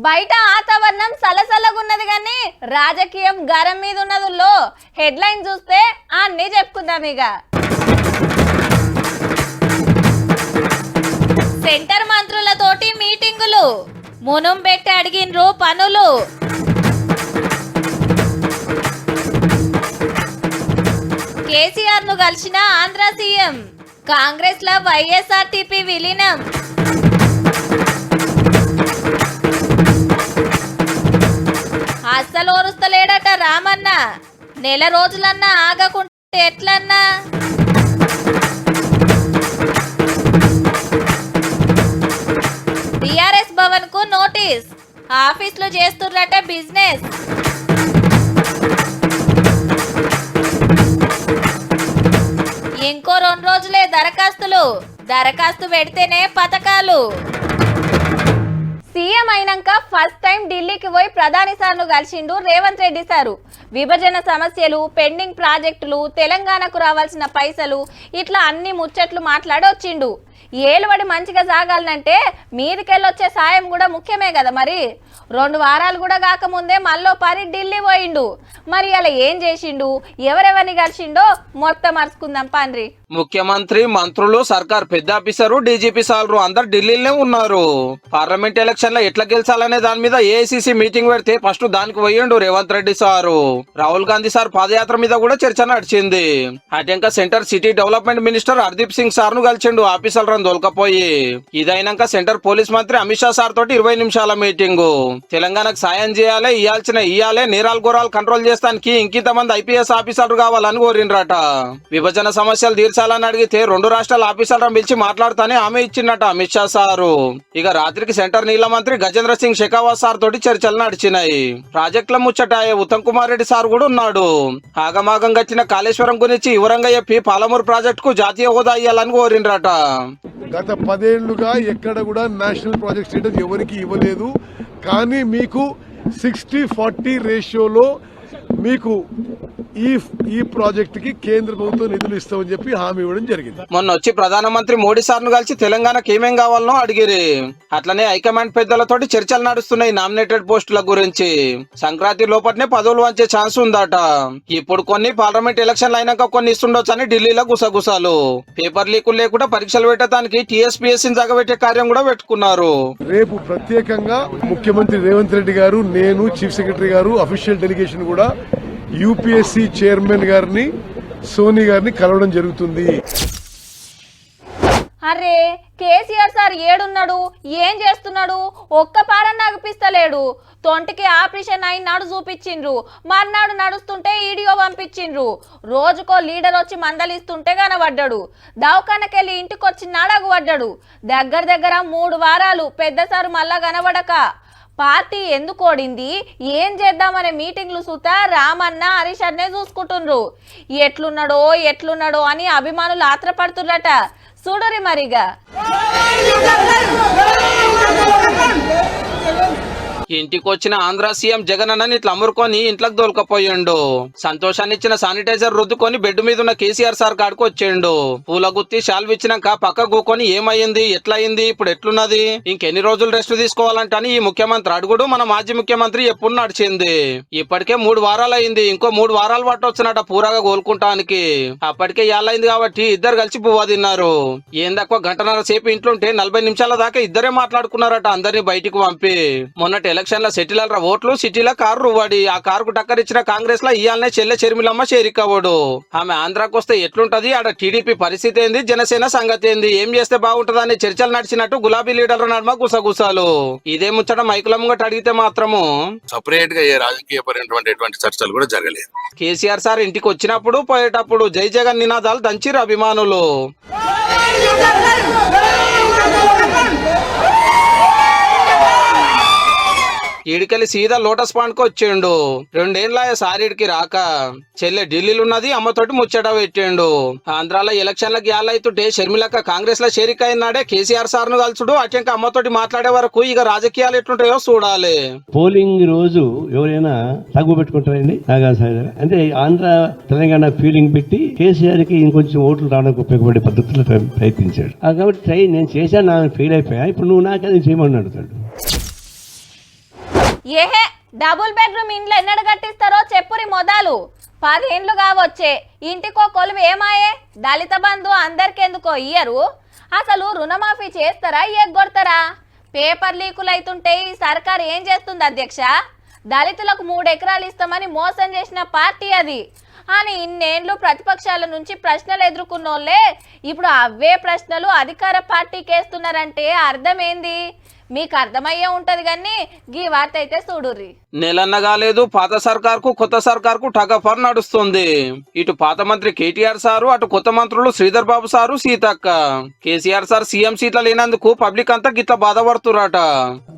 బయట వాతావరణం సలసలగున్నది కానీ రాజకీయం గరం మీద ఉన్నదుల్లో హెడ్లైన్ చూస్తే అన్నీ చెప్పుకుందాం. ఇక సెంటర్ మంత్రులతోటి మీటింగులు, మునం పెట్టి అడిగిన్రు పనులు, కేసీఆర్ ను కలిసిన ఆంధ్ర సీఎం, కాంగ్రెస్ లో వైఎస్ఆర్టీపీ విలీనం, అస్సలు ఓరుస్తలేడట రామన్న, నెల రోజులన్నా ఆగకుంటే ఎట్లన్నా. టిఆర్ఎస్ భవన్ కు నోటీస్, ఆఫీసులో చేస్తున్నట బిజినెస్. ఇంకో 2 రోజులే దరఖాస్తు పెడితేనే పథకాలు. సీఎం అయినాక ఫస్ట్ టైం ఢిల్లీకి పోయి ప్రధాని సార్ను కలిసిండు రేవంత్ రెడ్డి సారు. విభజన సమస్యలు, పెండింగ్ ప్రాజెక్టులు, తెలంగాణకు రావాల్సిన పైసలు, ఇట్లా అన్ని ముచ్చట్లు మాట్లాడి వచ్చిండు. ఏలుబడి మంచిగా సాగాలంటే మీదికెళ్ళొచ్చే సాయం కూడా ముఖ్యమే కదా. మరి 2 వారాలు కూడా కాకముందే మళ్ళీ పరి ఢిల్లీ పోయిండు. మరి అలా ఏం చేసిండు, ఎవరెవరిని కలిసిండో మొత్తం అరుచుకుందాం పాండ్రి. ముఖ్యమంత్రి, మంత్రులు, సర్కార్ పెద్ద ఆఫీసరు, డీజీపీ సార్లు అందరు ఢిల్లీలోనే ఉన్నారు. పార్లమెంట్ ఎలక్షన్ లో ఎట్లా గెలిచాలనే దాని మీద ఏఐసీసీ మీటింగ్ పెడితే ఫస్ట్ దానికి పోయిండు రేవంత్ రెడ్డి సారు. రాహుల్ గాంధీ సార్ పాదయాత్ర మీద కూడా చర్చ నడిచింది. అటెంక centre city development minister Hardeep Singh sir ను కలిసిండు ఆఫీసర్లను దొలకపోయి. ఇదైనాక సెంటర్ పోలీస్ మంత్రి అమిత్ షా సార్ తోటి 20 నిమిషాల మీటింగు. తెలంగాణకు సాయం చేయాలి, ఇయ్యాలే, నేరాలు ఘోరాలు కంట్రోల్ చేస్తానికి ఇంకింతమంది ఐపీఎస్ ఆఫీసర్లు కావాలని కోరిండ్రట. విభజన సమస్యలు తీర్చాలని అడిగితే 2 రాష్ట్రాల ఆఫీసర్లను పిలిచి మాట్లాడుతానే హామీ ఇచ్చిందట అమిత్ షా సారు. ఇక రాత్రికి సెంటర్ నీళ్ల మంత్రి గజేంద్ర సింగ్ షెకావత్ సార్ తోటి చర్చలు నడిచినాయి. ప్రాజెక్టుల ముచ్చట ఉత్తమ్ కుమార్ రెడ్డి సార్ కూడా ఉన్నాడు. ఆగమాగం గచ్చిన కాళేశ్వరం గురించి వివరంగా చెప్పి పాలమూరు ప్రాజెక్టు కు జాతీయ హోదా ఇయ్యాలని కోరిండ్రట. గత 10 ఏళ్లుగా ఎక్కడ కూడా నేషనల్ ప్రాజెక్ట్ స్టేటస్ ఎవరికి ఇవ్వలేదు. కానీ మీకు 60-40 రేషియోలో మీకు ఈ ప్రాజెక్ట్ కి కేంద్ర ప్రభుత్వం నిధులు ఇస్తామని చెప్పి హామీ ఇవ్వడం జరిగింది. మొన్న వచ్చి ప్రధానమంత్రి మోడీ సార్ ను కలిసి తెలంగాణకు ఏమేం కావాలనో అడిగిరి. అట్లనే హైకమాండ్ పెద్దలతోటి చర్చలు నడుస్తున్నాయి నామినేటెడ్ పోస్టుల గురించి. సంక్రాంతి లోపట్నే పదవులు వంచే ఛాన్స్ ఉందట. ఇప్పుడు కొన్ని పార్లమెంట్ ఎలక్షన్లు అయినాక కొన్ని ఇస్తుండొచ్చు అని ఢిల్లీలో గుసగుసాలు. పేపర్ లీకులు లేకుండా పరీక్షలు పెట్టడానికి టీఎస్పీఎస్సీ జగబెట్టే కార్యం కూడా పెట్టుకున్నారు. రేపు ప్రత్యేకంగా ముఖ్యమంత్రి రేవంత్ రెడ్డి గారు, నేను, చీఫ్ సెక్రటరీ గారు, అఫీషియల్ డెలిగేషన్ కూడా యూపీఎస్సీ చైర్మన్ గారిని, సోని గారిని కలవడం జరుగుతుంది. అరే కేసీఆర్ సార్ ఏడున్నాడు, ఏం చేస్తున్నాడు, ఒక్క పారన్న అగిపిస్తలేడు. తొంటికి ఆపరేషన్ అయినాడు చూపించిండ్రు, మర్నాడు నడుస్తుంటే వీడియో పంపించిండ్రు. రోజుకో లీడర్ వచ్చి మందలిస్తుంటే కనబడ్డాడు. దవాఖానకెళ్ళి ఇంటికొచ్చి నాడగబడ్డాడు. దగ్గర 3 వారాలు పెద్ద సార్ మళ్ళా కనబడక పార్టీ ఎందుకు ఓడింది, ఏం చేద్దామనే మీటింగ్లు సుతా రామన్న, హరీష్ అన్నే చూసుకుంటుండ్రు. ఎట్లున్నాడో అని అభిమానులు ఆత్రపడుతుర్రట. చూడరి మరిగా. ఇంటికొచ్చిన ఆంధ్ర సీఎం జగన్ అన్నని ఇట్లా అమ్మురుకొని ఇంట్లోకి దొలకపోయిండు. సంతోషాన్ని ఇచ్చిన శానిటైజర్ రుద్దుకొని బెడ్ మీద ఉన్న కేసీఆర్ సార్ కాడికి వచ్చిండు. పూల గుత్తి షాల్వ్ ఇచ్చినాక పక్క కూకొని ఏమయ్యింది, ఎట్లయింది, ఇప్పుడు ఎట్లున్నది, ఇంకెన్ని రోజులు రెస్ట్ తీసుకోవాలంటని ఈ ముఖ్యమంత్రి అడుగుడు మన మాజీ ముఖ్యమంత్రి ఎప్పుడు నడిచింది. ఇప్పటికే 3 వారాలు అయింది, ఇంకో 3 వారాలు పట్టొచ్చినట పూరగా కోలుకుంటానికి. అప్పటికే ఏళ్ళైంది కాబట్టి ఇద్దరు కలిసి పువ్వా తిన్నారు. ఏందక్కువ 1.5 సేపు ఇంట్లుంటే 40 నిమిషాల దాకా ఇద్దరే మాట్లాడుకున్నారట అందరినీ బయటికి పంపి. మొన్నటి ఎలక్షన్ లో సెటిలర్ ఓట్లు, సిటీలో కారు రువ్వాడి. ఆ కారుకు టక్కర్ ఇచ్చిన కాంగ్రెస్ లో ఇయాలనే చెల్లె చెర్మిలమ్మ చేరికవడు. ఆమె ఆంధ్రాకు వస్తే ఎట్లుంటది, ఆడ టీడీపీ పరిస్థితి ఏంది, జనసేన సంగతి ఏంది, ఏం చేస్తే బాగుంటదని చర్చలు నడిచినట్టు గులాబీ లీడర్ల నడుమ గుసగుసాలు. ఇదే ముచ్చట మైకుల ముంగట అడిగితే మాత్రము సపరేట్ గా ఏ రాజకీయపరమైనటువంటి చర్చలు కూడా జరగలేదు. కేసీఆర్ సార్ ఇంటికి వచ్చినప్పుడు పోయేటప్పుడు జై జగన్ నినాదాలు దంచిరు అభిమానులు. ఈడికెళ్ళి సీదా లోటస్ పాండ్ కు వచ్చిండు. 2 ఏళ్ళ సారీడికి రాక చెల్లె ఢిల్లీలో ఉన్నది, అమ్మతోటి ముచ్చట పెట్టిండు. ఆంధ్రాలో ఎలక్షన్లకు యాలైతుంటే షర్మిలక్క కాంగ్రెస్ లో చేరికైనాడే కేసీఆర్ సార్ ను కలుసుడు. అటెంక అమ్మతోటి మాట్లాడే వరకు ఇక రాజకీయాలు ఎట్లుంటాయో చూడాలి. పోలింగ్ రోజు ఎవరైనా తగ్గు పెట్టుకుంటారండి అంటే ఆంధ్ర తెలంగాణ ఫీలింగ్ పెట్టి కేసీఆర్ కి ఇంకొంచెం ఓట్లు రావడానికి ఉపయోగపడే పద్ధతిలో ప్రయత్నించాడు. కాబట్టి నేను చేశాను, నాకు ఫెయిల్ అయిపోయా, ఇప్పుడు నువ్వు నాకది చేయమని అడుగుతాడు. ఏహే డబుల్ బెడ్రూమ్ ఇండ్లు ఎన్నడు కట్టిస్తారో చెప్పురి మొదలు 10 ఏండ్లు కావచ్చే ఇంటికో కొలువు ఏమాయే దళిత బంధు అందరికెందుకో ఇయ్యరు అసలు రుణమాఫీ చేస్తారా ఎగ్గొడతారా పేపర్ లీకులు అవుతుంటే ఈ సర్కార్ ఏం చేస్తుంది అధ్యక్ష దళితులకు 3 ఎకరాలు ఇస్తామని మోసం చేసిన పార్టీ అది అని ఇన్నేళ్లు ప్రతిపక్షాల నుంచి ప్రశ్నలు ఎదుర్కొన్నోళ్ళే ఇప్పుడు అవే ప్రశ్నలు అధికార పార్టీకి వేస్తున్నారంటే అర్థమేంది మీకు అర్థమయ్యే ఉంటది కానీ గీ వార్త అయితే చూడుర్రి నెలన్న కాలేదు పాత సర్కార్కు కొత్త సర్కార్కు టగఫర్ నడుస్తుంది ఇటు పాత మంత్రి కేటీఆర్ సారు అటు కొత్త మంత్రులు Sridhar Babu sir Seethakka KCR sir CM సీట్ల లేనందుకు పబ్లిక్ అంతా గిట్లా బాధపడుతురాట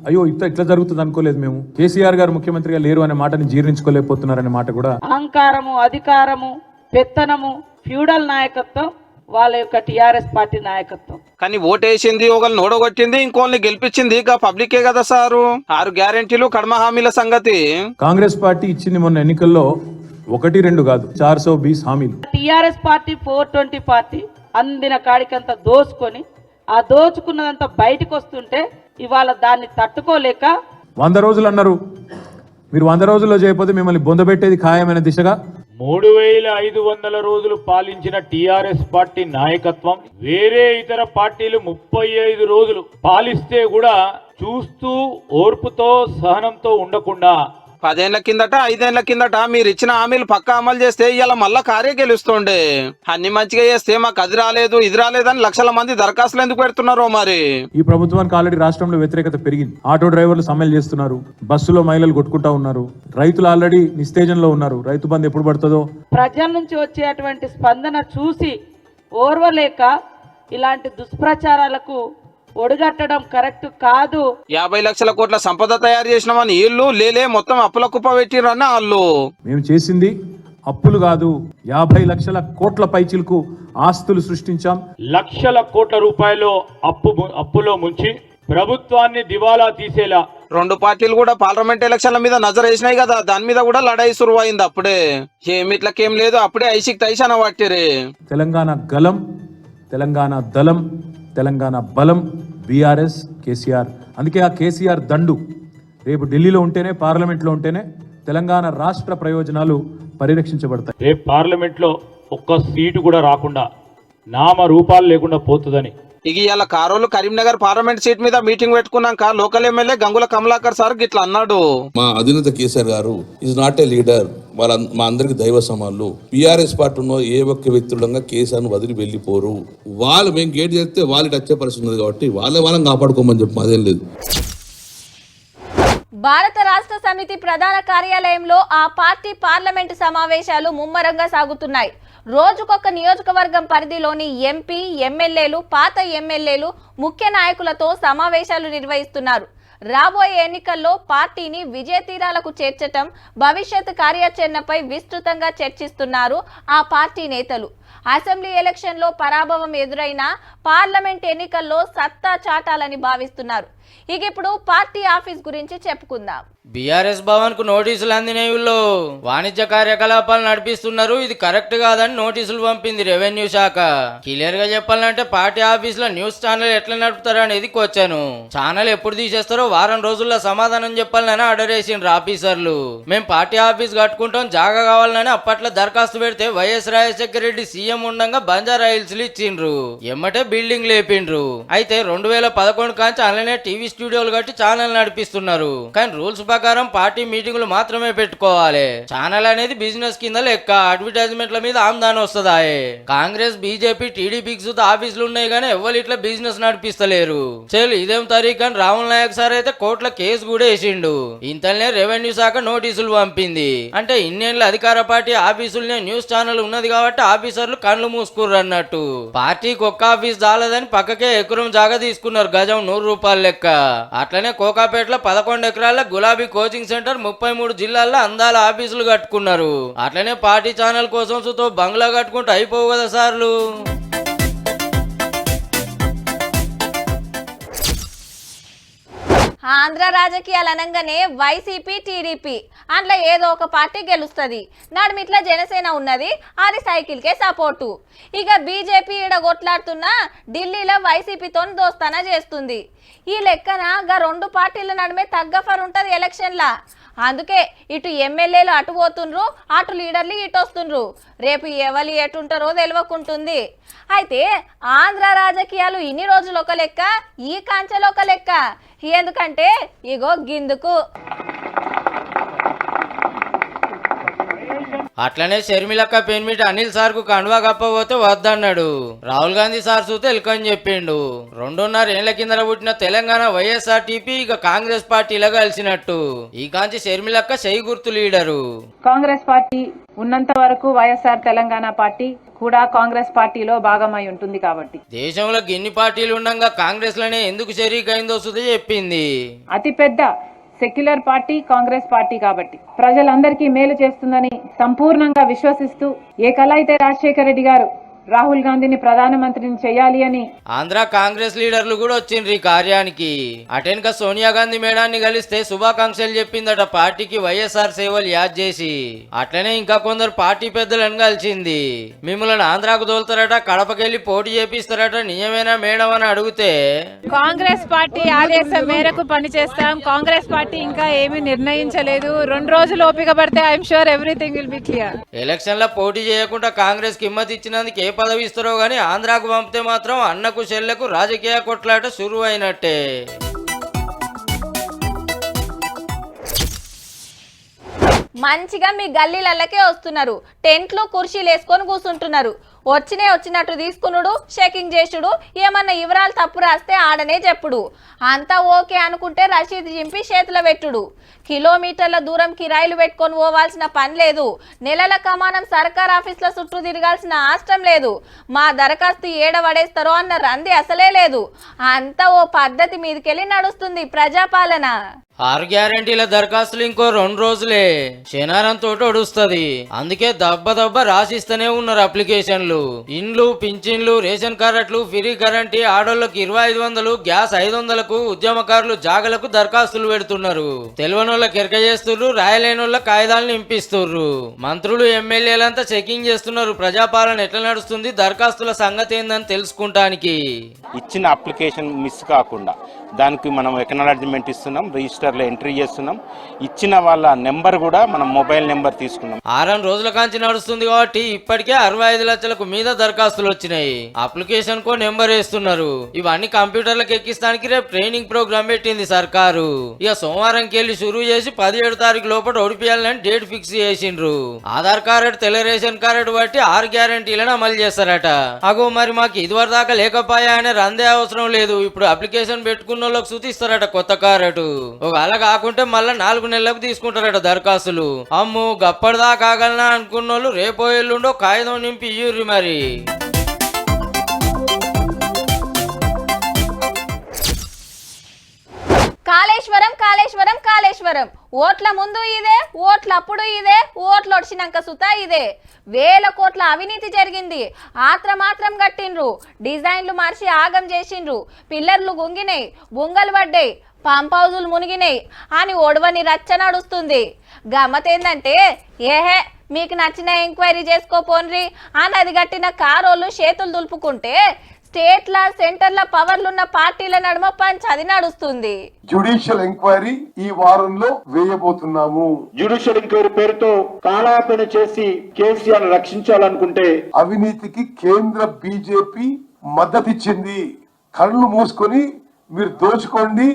అయ్యో ఇట్లా జరుగుతుంది అనుకోలేదు మేము కేసీఆర్ గారు ముఖ్యమంత్రిగా లేరు అనే మాటని జీర్ణించుకోలేకపోతున్నారనే మాట కూడా అహంకారము అధికారము పెత్తనము ఫ్యూడల్ నాయకత్వం వాళ్ళ యొక్క టిఆర్ఎస్ పార్టీ నాయకత్వం కానీ ఓటేసింది ఒకళ్ళు నోడగొట్టింది ఇంకోళ్ళని గెలిపించింది ఇక పబ్లికే కదా సారు 6 గ్యారెంటీలు కడమ హామీల సంగతి కాంగ్రెస్ పార్టీ ఇచ్చింది మొన్న ఎన్నికల్లో 1-2 కాదు 420 హామీలు. టిఆర్ఎస్ పార్టీ 420 పార్టీ అందిన కాడికంతా దోచుకొని ఆ దోచుకున్నదంతా బయటకు వస్తుంటే ఇవాళ దాన్ని తట్టుకోలేక 100 రోజులు అన్నారు. మీరు 100 రోజుల్లో చేయకపోతే మిమ్మల్ని బొందబెట్టేది ఖాయమైన దిశగా 3500 రోజులు పాలించిన టిఆర్ఎస్ పార్టీ నాయకత్వం వేరే ఇతర పార్టీలు 35 రోజులు పాలిస్తే కూడా చూస్తూ ఓర్పుతో సహనంతో ఉండకుండా 10 ఏళ్ల కిందట 5 ఏళ్ల కిందట మీరు ఇచ్చిన హామీలు పక్కా అమలు చేస్తే ఇవాళ మళ్ళా కార్య గెలుస్తుండే అన్ని మంచిగా చేస్తే మాకు అది రాలేదు ఇది రాలేదని లక్షల మంది దరఖాస్తులు ఎందుకు పెడుతున్నారో మరి ఈ ప్రభుత్వానికి ఆల్రెడీ రాష్ట్రంలో వ్యతిరేకత పెరిగింది. ఆటో డ్రైవర్లు సమ్మెలు చేస్తున్నారు, బస్సులో మహిళలు కొట్టుకుంటా ఉన్నారు, రైతులు ఆల్రెడీ నిస్తేజంలో ఉన్నారు. రైతు బంధు ఎప్పుడు పడుతుందో ప్రజల నుంచి వచ్చేటువంటి స్పందన చూసి ఓర్వలేక ఇలాంటి దుష్ప్రచారాలకు ఒడిగట్టడం కరెక్ట్ కాదు. 50 లక్షల కోట్ల సంపద తయారు చేసినామని వీళ్ళు లేలే మొత్తం అప్పుల కుప్ప పెట్టిరన్న వాళ్ళు మేము చేసింది అప్పులు కాదు 50 లక్షల కోట్ల పైచిలకు ఆస్తులు సృష్టించాం. లక్షల కోట్ల రూపాయలు అప్పులో ముంచి ప్రభుత్వాన్ని దివాలా తీసేలా 2 పార్టీలు కూడా పార్లమెంట్ ఎలక్షన్ల మీద నజర్ వేసినాయి కదా దాని మీద కూడా లడాయి సురువైంది. అప్పుడే ఏమిట్లకేం లేదు అప్పుడే ఐసిక్ తైశాన పట్టిరే. తెలంగాణ గలం, తెలంగాణ దళం, తెలంగాణ బలం బీఆర్ఎస్ కేసీఆర్. అందుకే ఆ కేసీఆర్ దండు రేపు ఢిల్లీలో ఉంటేనే పార్లమెంట్లో ఉంటేనే తెలంగాణ రాష్ట్ర ప్రయోజనాలు పరిరక్షించబడతాయి. రేపు పార్లమెంట్ లో ఒక్క సీటు కూడా రాకుండా నామ రూపాలు లేకుండా పోతుందని ఇక ఇవాళ కారోలు కరీంనగర్ పార్లమెంట్ సీట్ మీద మీటింగ్ పెట్టుకున్నాక local MLA Gangula Kamalakar sir గిట్లా అన్నాడు. మా అధినేత కేసీఆర్ గారు ఈజ్ నాట్ ఏ లీడర్, మా అందరికి దైవ సమానులు. బీఆర్ఎస్ పార్టీ ఉన్న ఏ ఒక్క వ్యక్తులంగా కేసీఆర్ను వదిలి వెళ్ళిపోరు. వాళ్ళు మేము గేట్ చేస్తే వాళ్ళు వచ్చే పరిస్థితి ఉంది కాబట్టి వాళ్ళని కాపాడుకోమని చెప్పి అదేం లేదు. భారత రాష్ట్ర సమితి ప్రధాన కార్యాలయంలో ఆ పార్టీ పార్లమెంటు సమావేశాలు ముమ్మరంగా సాగుతున్నాయి. రోజుకొక నియోజకవర్గం పరిధిలోని ఎంపీ ఎమ్మెల్యేలు పాత ఎమ్మెల్యేలు ముఖ్య నాయకులతో సమావేశాలు నిర్వహిస్తున్నారు. రాబోయే ఎన్నికల్లో పార్టీని విజయ తీరాలకు చేర్చటం భవిష్యత్ కార్యాచరణపై విస్తృతంగా చర్చిస్తున్నారు ఆ పార్టీ నేతలు. అసెంబ్లీ ఎలక్షన్లో పరాభవం ఎదురైనా పార్లమెంట్ ఎన్నికల్లో సత్తా చాటాలని భావిస్తున్నారు. ఇక ఇప్పుడు పార్టీ ఆఫీస్ గురించి చెప్పుకుందాం. బీఆర్ఎస్ భవన్ కు నోటీసులు అందినాయి. వాణిజ్య కార్యకలాపాలు నడిపిస్తున్నారు, ఇది కరెక్ట్ కాదని నోటీసులు పంపింది రెవెన్యూ శాఖ. క్లియర్ గా చెప్పాలంటే పార్టీ ఆఫీస్ లో న్యూస్ ఛానల్ ఎట్లా నడుపుతారో అనేది వచ్చాను. ఛానల్ ఎప్పుడు తీసేస్తారో వారం రోజుల్లో సమాధానం చెప్పాలని ఆర్డర్ వేసిండ్రు ఆఫీసర్లు. మేము పార్టీ ఆఫీస్ కట్టుకుంటాం జాగా కావాలని అప్పట్లో దరఖాస్తు పెడితే వైఎస్ రాజశేఖర రెడ్డి సీఎం ఉండగా బంజారా హిల్స్ ఇచ్చిండ్రు, ఎమ్మటే బిల్డింగ్ లేపిండ్రు. అయితే 2011 కాంచి అలానే టీవీ స్టూడియోలు కట్టి ఛానల్ నడిపిస్తున్నారు. కానీ రూల్స్ ప్రకారం పార్టీ మీటింగులు మాత్రమే పెట్టుకోవాలి. ఛానల్ అనేది బిజినెస్ కింద లెక్క, అడ్వర్టైజ్మెంట్ల మీద ఆమ్దాని వస్తుందా. కాంగ్రెస్ బీజేపీ టీడీపీకి సుత ఆఫీసులు ఉన్నాయి కానీ ఎవరు ఇట్లా బిజినెస్ నడిపిస్తలేరు. చెల్ ఇదేం తరీఖు అని రాహుల్ నాయక్ సార్ అయితే కోర్టులో కేసు కూడా వేసిండు. ఇంతనే రెవెన్యూ శాఖ నోటీసులు పంపింది. అంటే ఇన్నేళ్ళ అధికార పార్టీ ఆఫీసులనే న్యూస్ ఛానల్ ఉన్నది కాబట్టి ఆఫీసర్లు కళ్ళు మూసుకుర్రు అన్నట్టు. పార్టీకి ఒక్క ఆఫీస్ చాలదని పక్కకే ఎకరం జాగా తీసుకున్నారు, గజం 100 రూపాయల లెక్క. అట్లనే కోకాపేటలో 11 ఎకరాల గులాబీ కోచింగ్ సెంటర్ 33 జిల్లాల్లో అందాల ఆఫీసులు కట్టుకున్నారు. అట్లనే పార్టీ ఛానల్ కోసం సుతో బంగ్లా కట్టుకుంటూ అయిపోవు కదా సార్లు. ఆంధ్ర రాజకీయాలు అనగానే వైసీపీ టీడీపీ అందులో ఏదో ఒక పార్టీ గెలుస్తుంది. నడుమిట్లా జనసేన ఉన్నది, అది సైకిల్కే సపోర్టు. ఇక బీజేపీ ఈడ కొట్లాడుతున్నా ఢిల్లీలో వైసీపీతో దోస్తానా చేస్తుంది. ఈ లెక్కన గా రెండు పార్టీల నడుమే తగ్గఫర్ ఉంటుంది ఎలక్షన్లా. అందుకే ఇటు ఎమ్మెల్యేలు అటు పోతుండ్రు, అటు లీడర్లు ఇటు వస్తుండ్రు. రేపు ఎవరు ఎటుంటారో తెలియకుంటుంది. అయితే ఆంధ్ర రాజకీయాలు ఇన్ని రోజులు ఒక లెక్క, ఈ కాంచెలు ఒక లెక్క. ఎందుకంటే ఇగో గిందుకు అట్లనే షర్మిలక్క పెన్మిటి అనిల్ సార్ కు కండువా కప్పబోతే వద్దన్నాడు. రాహుల్ గాంధీ సార్ చూస్తే ఎలుకని చెప్పిండు. 2.5 ఏళ్ల కింద పుట్టిన తెలంగాణ వైఎస్ఆర్టీపీ ఇక కాంగ్రెస్ పార్టీలో కలిసినట్టు. ఈ కాంచి షర్మిలక్క చెయ్యి గుర్తు లీడరు. కాంగ్రెస్ పార్టీ ఉన్నంత వరకు వైఎస్ఆర్ తెలంగాణ పార్టీ కూడా కాంగ్రెస్ పార్టీలో భాగమై ఉంటుంది. కాబట్టి దేశంలో ఎన్ని పార్టీలు ఉండగా కాంగ్రెస్ లోనే ఎందుకు షరీకైందో సుధ చెప్పింది. అతిపెద్ద సెక్యులర్ పార్టీ కాంగ్రెస్ పార్టీ కాబట్టి ప్రజలందరికీ మేలు చేస్తుందని సంపూర్ణంగా విశ్వసిస్తూ ఏ కళ అయితే రాజశేఖర రెడ్డి గారు రాహుల్ గాంధీని ప్రధానమంత్రిని చేయాలి అని ఆంధ్ర కాంగ్రెస్ లీడర్లు కూడా వచ్చిండ్రు ఈ కార్యానికి. అటెన్క సోనియా గాంధీ మేడాన్ని కలిస్తే శుభాకాంక్షలు చెప్పిందట పార్టీకి వైఎస్ఆర్ సేవలు యాద్ చేసి. అట్లనే ఇంకా కొందరు పార్టీ పెద్దలను కలిసింది. మిమ్మల్ని ఆంధ్రాకు తోలుతారట, కడపకెళ్లి పోటీ చేపిస్తారట, నిజమేనా మేడం అని అడిగితే కాంగ్రెస్ పార్టీ ఆదేశం మేరకు పనిచేస్తాం, కాంగ్రెస్ పార్టీ ఇంకా ఏమీ నిర్ణయించలేదు, 2 రోజులు ఓపిక పడితే I'm sure everything will be clear. Election లో పోటీ చేయకుండా కాంగ్రెస్ కి హిమ్మత్ ఇచ్చినందుకు ఏ పదవి ఇస్తారో గానీ ఆంధ్రాకు పంపితే మాత్రం అన్నకు చెల్లెకు రాజకీయ కొట్లాట షురు అయినట్టే. మంచిగా మీ గల్లీలకే వస్తున్నారు, టెంట్లు కుర్చీలు వేసుకొని కూర్చుంటున్నారు. వచ్చినట్టు తీసుకునుడు, చెకింగ్ చేసుడు, ఏమన్నా వివరాలు తప్పు రాస్తే ఆడనే చెప్పుడు. అంతా ఓకే అనుకుంటే రసీదు చింపి చేతిలో పెట్టుడు. కిలోమీటర్ల దూరం కిరాయిలు పెట్టుకొని పోవాల్సిన పని లేదు. నెలల కమానం సర్కార్ ఆఫీసుల చుట్టూ తిరగాల్సిన అవసరం లేదు. మా దరఖాస్తు ఏడవడేస్తారో అన్న రంది అసలే లేదు. అంతా ఓ పద్ధతి మీదకెళ్ళి నడుస్తుంది ప్రజాపాలన. 6 గ్యారెంటీల దరఖాస్తులు ఇంకో 2 రోజులే, శనారం తోటి ఒడుస్తుంది. అందుకే దబ్బ రాసిస్తూనే ఉన్నారు అప్లికేషన్లు. ఇండ్లు, పింఛన్లు, రేషన్ కార్డులు, ఫ్రీ కరెంట్, ఆడోళ్లకు 2500, గ్యాస్ 500కు, ఉద్యమకారులు జాగలకు దరఖాస్తులు పెడుతున్నారు. తెలివనోళ్ళకి ఎరక చేస్తున్నారు, రాయలేనోళ్ళ కాయిదాలను నింపిస్తున్నారు. మంత్రులు, ఎమ్మెల్యేలంతా చెకింగ్ చేస్తున్నారు. ప్రజాపాలన ఎట్లా నడుస్తుంది, దరఖాస్తుల సంగతి ఏందని తెలుసుకుంటానికి. ఇచ్చిన అప్లికేషన్ మిస్ కాకుండా దానికి మనం ఎక్నాలజ్మెంట్ ఇస్తున్నాం, రిజిస్టర్లో ఎంట్రీ చేస్తున్నాం. ఇచ్చిన వాళ్ళ నెంబర్ కూడా మనం మొబైల్ నెంబర్ తీసుకున్నాం. 6 రోజుల కాంచి నడుస్తుంది కాబట్టి ఇప్పటికే 65 లక్షలకు మీద దరఖాస్తులు వచ్చినాయి. అప్లికేషన్ కో నెంబర్ వేస్తున్నారు. ఇవన్నీ కంప్యూటర్లకు ఎక్కిస్తానికి రేపు ట్రైనింగ్ ప్రోగ్రామ్ పెట్టింది సర్కారు. ఇక సోమవారంకి వెళ్ళి షురూ చేసి 17 తారీఖు లోపల ఓడిపియాలని డేట్ ఫిక్స్ చేసిండ్రు. ఆధార్ కార్డు, తెల్ల రేషన్ కార్డు బట్టి 6 గ్యారెంటీలను అమలు చేస్తారట. అగో మరి మాకు ఇదివరకు దాకా లేకపోయా అనే రందే అవసరం లేదు. ఇప్పుడు అప్లికేషన్ పెట్టుకున్న వాళ్ళకి సూచిస్తారట కొత్త కార్డు. అలా కాకుంటే మళ్ళా 4 నెలలకు తీసుకుంటారట దరఖాస్తులు. అమ్ము గప్పటిదా కాగలనా అనుకున్న వాళ్ళు రేపో ఎల్లుండో కాగితం నింపి ఇయ్యుర్రి మరి. కాళేశ్వరం కాళేశ్వరం కాళేశ్వరం, ఓట్ల ముందు ఇదే, ఓట్లప్పుడు ఇదే, ఓట్లు వచ్చినాక సుతా ఇదే. వేల కోట్ల అవినీతి జరిగింది. ఆత్రమాత్రం కట్టిండ్రు, డిజైన్లు మార్చి ఆగం చేసిండ్రు, పిల్లర్లు గుంగినాయి, బుంగలు పడ్డాయి, పంప్ హౌజులు మునిగినాయి అని ఒడవని రచ్చ నడుస్తుంది. గమ్మతేందంటే ఏహే మీకు నచ్చిన ఎంక్వైరీ చేసుకోపోన్రి అని అది కట్టిన కారోళ్ళు చేతులు దులుపుకుంటే స్టేట్ల సెంటర్ల పవర్లున్న పార్టీల నడుమ పంచది నడుస్తుంది. జ్యుడిషియల్ ఎంక్వైరీ ఈ వారంలో వేయబోతున్నాము. జ్యుడిషియల్ ఎంక్వైరీ పేరుతో కాలాపన చేసి కేసీఆర్ రక్షించాలనుకుంటే అవినీతికి కేంద్ర బీజేపీ మద్దతిచ్చింది. కళ్ళు మూసుకొని మీరు దోచుకోండి,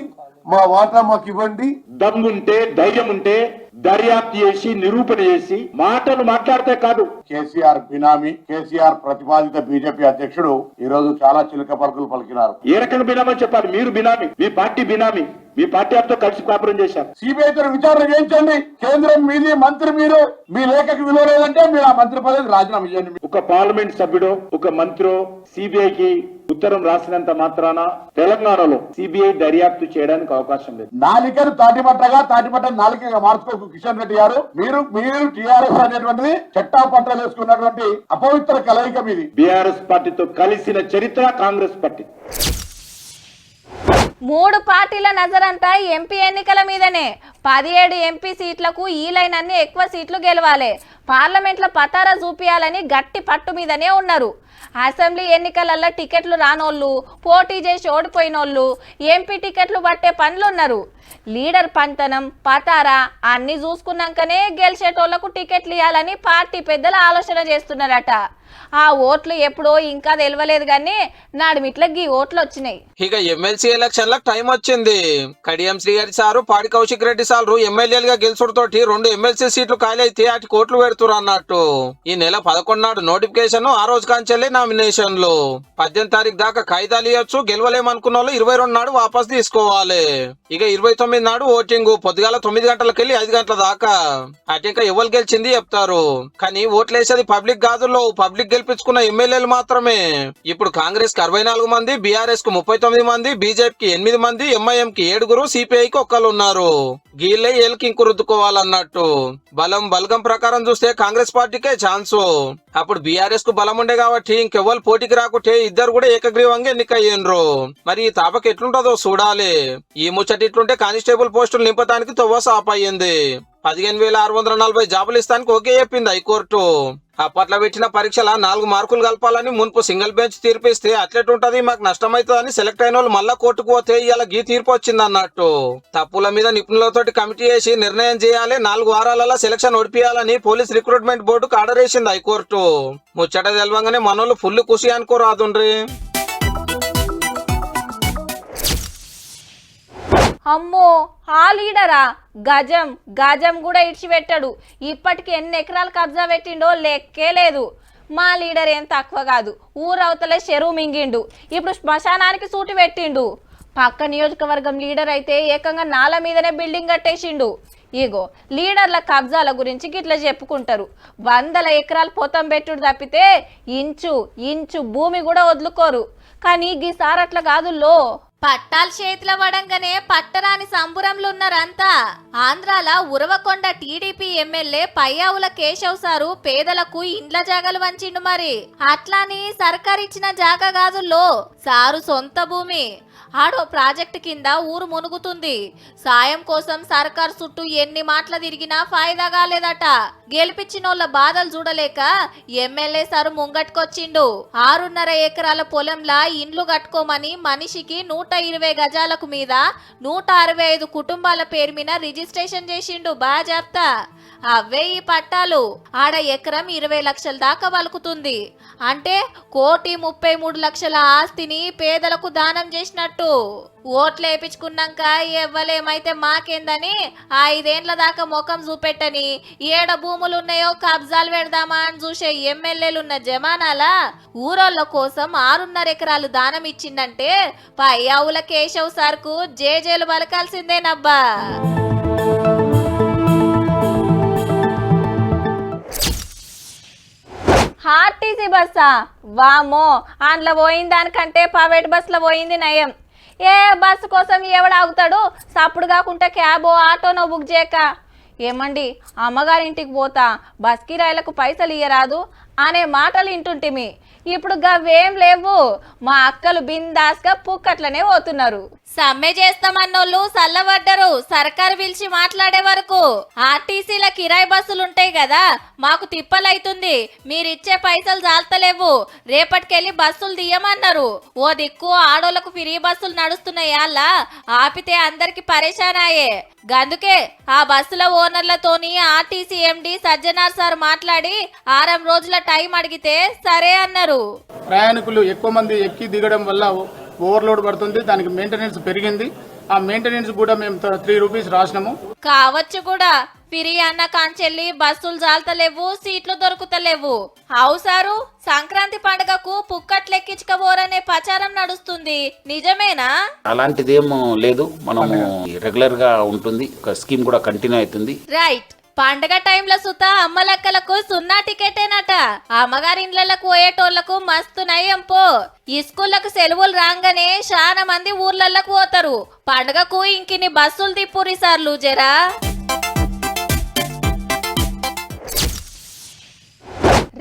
మా వాటా మాకు ఇవ్వండి. దమ్ముంటే, ధైర్యం ఉంటే దర్యాప్తు చేసి నిరూపణ చేసి మాటలు మాట్లాడితే కాదు. కేసీఆర్ బినామీ, కేసీఆర్ ప్రతిపాదిత బీజేపీ అధ్యక్షుడు ఈ రోజు చాలా చిలక పలుకులు పలికినారు. ఏ రకంగా బినామని చెప్పాలి? మీరు బినామీ, మీ పార్టీ బినామీ, మీ పార్టీ తో కలిసి కాపురం చేశారు. సిబిఐతో విచారణ చేయించండి. కేంద్రం మీది, మంత్రి మీరు. మీ లేఖకు విలువ లేదంటే మీరు ఆ మంత్రి పదవి రాజీనామా చేయండి. ఒక పార్లమెంట్ సభ్యుడు, ఒక మంత్రి సిబిఐకి ఉత్తరం రాసినంత మాత్రాన తెలంగాణలో సిబిఐ దర్యాప్తు చేయడానికి అవకాశం లేదు. నాలికను తాటిపట్ట నాలికగా మార్చుకో కిషన్ రెడ్డి గారు. మీరు టీఆర్ఎస్ అనేటువంటిది చట్టా పంటలు వేసుకున్నటువంటి అపవిత్ర కలయిక మీది. బీఆర్ఎస్ పార్టీతో కలిసిన చరిత్ర కాంగ్రెస్ పార్టీ. మూడు పార్టీల నజరంతా ఎంపీ ఎన్నికల మీదనే. 17 ఎంపీ సీట్లకు ఈలైనన్ని ఎక్కువ సీట్లు గెలవాలి, పార్లమెంట్లో పతారా చూపియాలని గట్టి పట్టు మీదనే ఉన్నారు. అసెంబ్లీ ఎన్నికలలో టికెట్లు రానోళ్ళు, పోటీ చేసి ఓడిపోయినోళ్ళు ఎంపీ టికెట్లు పట్టే పనులున్నారు. లీడర్ పంతనం పతారా అన్ని చూసుకున్నాకనే గెలిచేటోళ్లకు టికెట్లు ఇవ్వాలని పార్టీ పెద్దలు ఆలోచన చేస్తున్నారట. ఆ ఓట్లు ఎప్పుడో ఇంకా తెలియలేదు కానీ నాడుమిట్లకి ఈ ఓట్లు వచ్చినాయి. ఇక ఎమ్మెల్సీ ఎలక్షన్లకు టైం వచ్చింది. కడియం శ్రీహరి సారు, పాడి కౌశిక్ రెడ్డి సారు ఎమ్మెల్యేలుగా గెలుచుడుతోటి 2 ఎమ్మెల్సీ సీట్లు ఖాళీ అటు కోట్లు పెడుతురు అన్నట్టు. ఈ నెల 11 నాడు నోటిఫికేషన్, ఆ రోజు కాంచెల్లి నామినేషన్లు. 18 తారీఖు దాకా కాయిదాలు ఇవ్వచ్చు. గెలవలేమనుకున్న వాళ్ళు 22 నాడు వాపస్ తీసుకోవాలి. ఇక 29 నాడు ఓటింగ్. పొద్దుగాల 9 గంటలకు వెళ్ళి 5 గంటల దాకా. అటు ఇంకా ఎవరు గెలిచింది చెప్తారు, కానీ ఓట్లు వేసేది పబ్లిక్ కాదులో, పబ్లిక్ గెలిపించుకున్న ఎమ్మెల్యేలు మాత్రమే. ఇప్పుడు కాంగ్రెస్ కు 64 మంది, బీఆర్ఎస్ కు 39 మంది, బీజేపీకి 8 మంది, ఎంఐఎం కి 7, సిపిఐకి 1 ఉన్నారు. గీళ్ళే ఏళ్ళకి ఇంకు రుద్దుకోవాలన్నట్టు. బలగం ప్రకారం చూస్తే కాంగ్రెస్ పార్టీకే ఛాన్సు. అప్పుడు బీఆర్ఎస్ కు బలం ఉండే కాబట్టి ఇంకెవ్వరు పోటీకి రాకుంటే ఇద్దరు కూడా ఏకగ్రీవంగా ఎన్నికయ్యిండ్రు. మరి ఈ తాపకి ఎట్లుంటుందో చూడాలి. ఈ ముచ్చటి ఇట్లుంటే కానిస్టేబుల్ పోస్టులు నింపడానికి తొవ్వ సాప్ అయ్యింది. 15,640 జాబులు ఇస్తానికి ఓకే చెప్పింది హైకోర్టు. అప్పట్లో పెట్టిన పరీక్షల 4 మార్కులు కలపాలని మున్పు సింగిల్ బెంచ్ తీర్పిస్తే అట్లెట్టుంటది, మాకు నష్టమైతుందని సెలెక్ట్ అయిన వాళ్ళు మళ్ళా కోర్టుకు పోతే ఇలా గీ తీర్పు వచ్చింది అన్నట్టు. తప్పుల మీద నిపుణులతోటి కమిటీ వేసి నిర్ణయం చేయాలి. 4 వారాలలో సెలక్షన్ ఓడిపియాలని పోలీస్ రిక్రూట్మెంట్ బోర్డుకు ఆర్డర్ వేసింది హైకోర్టు. ముచ్చట తెలవంగానే మనోళ్ళు ఫుల్ ఖుషి అనుకోరాదుండ్రి. అమ్మో, ఆ లీడరా గజం కూడా ఇడిచిపెట్టాడు. ఇప్పటికి ఎన్ని ఎకరాలు కబ్జా పెట్టిండో లెక్కే లేదు. మా లీడర్ ఏం తక్కువ కాదు, ఊరవతలే చెరువు మింగిండు, ఇప్పుడు శ్మశానానికి సూటి పెట్టిండు. పక్క నియోజకవర్గం లీడర్ అయితే ఏకంగా నాల మీదనే బిల్డింగ్ కట్టేసిండు. ఇగో లీడర్ల కబ్జాల గురించి గిట్లా చెప్పుకుంటారు. 100 ఎకరాలు పొతం పెట్టుడు తప్పితే ఇంచు భూమి కూడా వదులుకోరు. కానీ గీసారి అట్లా కాదుల్లో. పట్టాలు చేతిలో పడంగానే పట్టరాని సంబురంలో ఉన్నారంతా. ఆంధ్రాల Uravakonda TDP MLA Payyavula Keshav sir పేదలకు ఇండ్ల జాగాలు వంచిండు. మరి అట్లాని సర్కార్ ఇచ్చిన జాగా కాదుల్లో, సారు సొంత భూమి. ఆడో ప్రాజెక్టు కింద ఊరు మునుగుతుంది. సాయం కోసం సర్కార్ చుట్టూ ఎన్ని మాటలు తిరిగినా ఫాయిదా కాలేదట. గెలిపించినోళ్ళ బాధలు చూడలేక ఎమ్మెల్యే సారు ముంగట్టుకొచ్చిండు. 6.5 ఎకరాల పొలంలా ఇండ్లు కట్టుకోమని మనిషికి 120 గజాలకు మీద 165 కుటుంబాల పేరు మీద రిజిస్ట్రేషన్ చేసిండు. బాజాప్తా అవే ఈ పట్టాలు. ఆడ ఎకరం 20 లక్షల దాకా వలుకుతుంది. అంటే 1,33,00,000 ఆస్తిని పేదలకు దానం చేసినట్టు. ఓట్లు వేయించుకున్నాక ఎవ్వలేమైతే మాకేందని 5 ఏండ్ల దాకా ముఖం చూపెట్టని, ఏడ భూములున్నాయో కబ్జాలు పెడదామా అని చూసే ఎమ్మెల్యేలున్న జమానాల ఊరోళ్ళ కోసం 6.5 ఎకరాలు దానం ఇచ్చిందంటే పయ్యావుల కేశవ్ సార్కు జేజేలు పలకాల్సిందేనబ్బా. ఆర్టీసీ బస్సా వామో, అందులో పోయిన దానికంటే ప్రైవేట్ బస్సులో పోయింది నయం. ఏ బస్సు కోసం ఎవడు ఆగుతాడు? సప్పుడు కాకుండా క్యాబో ఆటోనో బుక్ చేయక. ఏమండి, అమ్మగారింటికి పోతా బస్ కిరాయిలకు పైసలు ఇయ్యరాదు అనే మాటలు వింటుంటిమి. ఇప్పుడు గవేం లేవు. మా అక్కలు బిందాస్గా పుక్కట్లనే పోతున్నారు. సమ్మె చేస్తామన్నోళ్ళు సల్లబడ్డరు సర్కారు పిలిచి మాట్లాడే వరకు. ఆర్టీసీల కిరాయి బస్సులుంటాయి కదా, మాకు తిప్పలైతుంది, మీరిచ్చే పైసలు చాలతలేవు, రేపటికెళ్ళి బస్సులు తీయమన్నారు. ఓ దిక్కు ఆడోళ్లకు ఫ్రీ బస్సులు నడుస్తున్నాయి, అలా ఆపితే అందరికి పరేషానాయే. గందుకే ఆ బస్సుల ఓనర్లతోని ఆర్టీసీ ఎండి సజ్జనార్ సార్ మాట్లాడి 6 రోజుల టైం అడిగితే సరే అన్నారు. ప్రయాణికులు ఎక్కువ మంది ఎక్కి దిగడం వల్ల ఓవర్లోడ్ పడుతుంది, దానికి మెయింటెనెన్స్ పెరిగింది. ఆ మెయింటెనెన్స్ కూడా మేము 3 రూపీస్ రాసినాము. కావచ్చు కూడా, ఫిరి అన్న కాంచెల్లి బస్సులు జాలతలేవు, సీట్లు దొరుకుతలేవు. అవు సారు, సంక్రాంతి పండుగకు పుక్కట్లెక్కించుకోబోరనే ప్రచారం నడుస్తుంది, నిజమేనా? అలాంటిదేమో లేదు, మనము రెగ్యులర్ గా ఉంటుంది, ఒక స్కీమ్ కూడా కంటిన్యూ అవుతుంది. రైట్. పండగ టైంలో సుత అమ్మలక్కలకు 0 టికెటేనట. అమ్మగారి ఇండ్లకు పోయేటోళ్లకు మస్తు నయం పో. ఈ స్కూళ్లకు సెలవులు రాగానే చాలా మంది ఊర్లలకు పోతారు. పండగకు ఇంకిని బస్సులు తిప్పురి సార్లు జరా.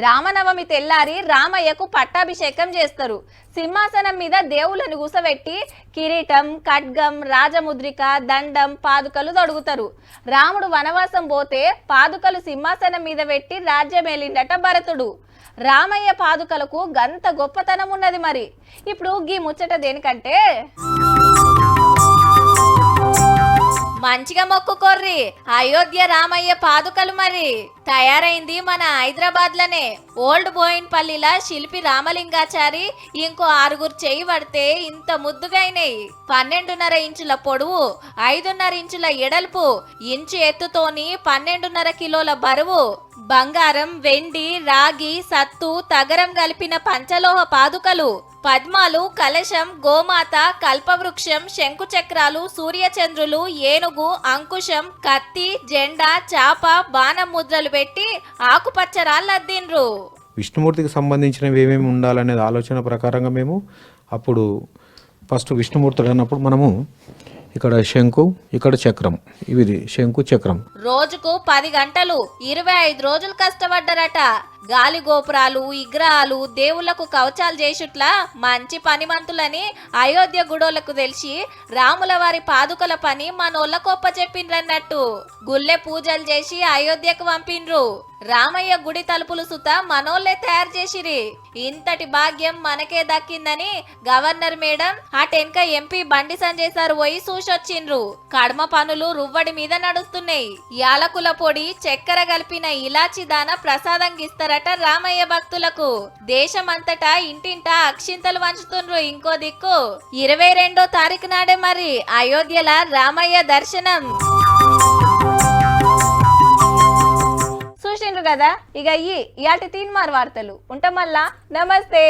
రామనవమి తెల్లారి రామయ్యకు పట్టాభిషేకం చేస్తారు. సింహాసనం మీద దేవుళ్ళని కూసబెట్టి కిరీటం, ఖడ్గం, రాజముద్రిక, దండం, పాదుకలు తొడుగుతారు. రాముడు వనవాసం పోతే పాదుకలు సింహాసనం మీద పెట్టి రాజ్యమేలిండట భరతుడు. రామయ్య పాదుకలకు గంత గొప్పతనం ఉన్నది. మరి ఇప్పుడు గీ ముచ్చట దేనికంటే మంచిగా మొక్కుకోర్రి అయోధ్య రామయ్య పాదుకలు. మరి తయారైంది మన హైదరాబాద్ లనే ఓల్డ్ బోయిన్పల్లిలా శిల్పి రామలింగాచారి ఇంకో 6 చెయ్యి పడితే ఇంత ముద్దుగైనాయి. 12.5 ఇంచుల పొడవు, 5.5 ఇంచుల ఎడల్పు, ఇంచు ఎత్తుతోని 12.5 కిలోల బరువు, బంగారం, వెండి, రాగి, సత్తు, తగరం కలిపిన పంచలోహ పాదుకలు, పద్మాలు, కలశం, గోమాత, కల్పవృక్షం, శంకుచక్రాలు, సూర్యచంద్రులు, ఏనుగు, అంకుశం, కత్తి, జెండా, చాప, బాణం ముద్రలు పెట్టి ఆకుపచ్చ రాళ్ళద్దిండ్రు. విష్ణుమూర్తికి సంబంధించినవి ఏమేమి ఉండాలనేది ఆలోచన ప్రకారంగా మేము అప్పుడు ఫస్ట్ విష్ణుమూర్తుడు అన్నప్పుడు మనము ఇక్కడ శంకు, ఇక్కడ చక్రం, ఇది శంకు చక్రం. రోజుకు 10 గంటలు 25 రోజులు కష్టపడ్డారట. గాలి గోపురాలు, విగ్రహాలు, దేవుళ్లకు కవచాలు చేసుట్లా మంచి పనిమంతులని అయోధ్య గుడోలకు తెలిసి రాముల వారి పాదుకల పని మనోళ్ళకొప్ప చెప్పిండ్రన్నట్టు. గుళ్ళె పూజలు చేసి అయోధ్యకు పంపిండ్రు. రామయ్య గుడి తలుపులు సుత మనోళ్లే తయారు చేసిరి. ఇంతటి భాగ్యం మనకే దక్కిందని governor madam అటెనక MP Bandi Sanjay sir పోయి చూసొచ్చిండ్రు. కడమ పనులు రువ్వడి మీద నడుస్తున్నాయి. యాలకుల పొడి, చక్కెర కలిపిన ఇలాచి దాన ప్రసాదంగా ఇస్తారట రామయ్య భక్తులకు. దేశమంతటా ఇంటింటా అక్షింతలు వంచుతుండ్రు. ఇంకో దిక్కు 22వ తారీఖు నాడే మరి అయోధ్యల రామయ్య దర్శనం. చూసిండ్రు కదా, ఇక ఇయాటి తీన్మార్ వార్తలు ఉంటాం. మళ్ళా నమస్తే.